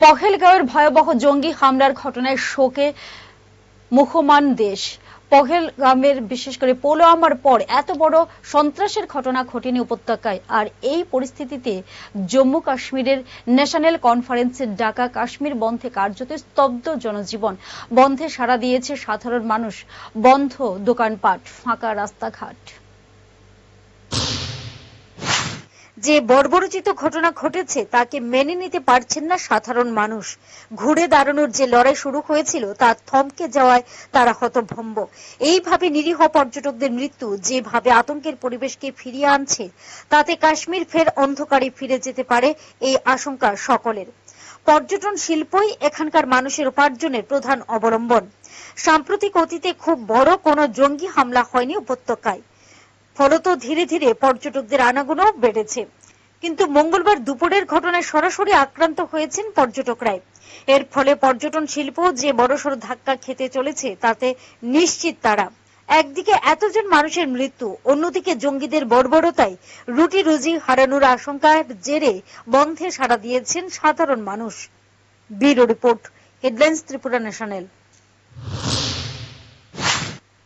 পহেলগাঁওয়ের ভয়াবহ জঙ্গি হামলার ঘটনায় শোকে মুখমান দেশ। পহেলগামের বিশেষ করে পুলওয়ামার পর এত বড় সন্ত্রাসের ঘটনা ঘটেনি উপত্যকায়। আর এই পরিস্থিতিতে জম্মু কাশ্মীরের ন্যাশনাল কনফারেন্সের ডাকা কাশ্মীর বন্ধে কার্যত স্তব্ধ জনজীবন। বন্ধে সাড়া দিয়েছে সাধারণ মানুষ, বন্ধ দোকানপাট, ফাঁকা রাস্তাঘাট। যে বর্বরোচিত ঘটনা ঘটেছে তাকে মেনে নিতে পারছেন না সাধারণ মানুষ। ঘুরে দাঁড়ানোর যে লড়াই শুরু হয়েছিল তা থমকে যাওয়ায় তারা হতভম্ব। এইভাবে নিরীহ পর্যটকদের মৃত্যু যেভাবে আতঙ্কের পরিবেশকে ফিরিয়ে আনছে, তাতে কাশ্মীর ফের অন্ধকারে ফিরে যেতে পারে, এই আশঙ্কা সকলের। পর্যটন শিল্পই এখানকার মানুষের উপার্জনের প্রধান অবলম্বন। সাম্প্রতিক অতীতে খুব বড় কোনো জঙ্গি হামলা হয়নি উপত্যকায়, ফলত ধীরে ধীরে পর্যটকদের আনাগোনা বেড়েছে। কিন্তু মঙ্গলবার দুপুরের ঘটনায় সরাসরি আক্রান্ত হয়েছেন পর্যটকরাই। এর ফলে পর্যটন শিল্প যে বড়সড় ধাক্কা খেতে চলেছে তাতে নিশ্চিত তারা। একদিকে এতজন মানুষের মৃত্যু, অন্যদিকে জঙ্গিদের বর্বরতায় রুটি রুজি হারানোর আশঙ্কার জেরে বন্ধে সাড়া দিয়েছেন সাধারণ মানুষ। Bureau report, headlines Tripura national.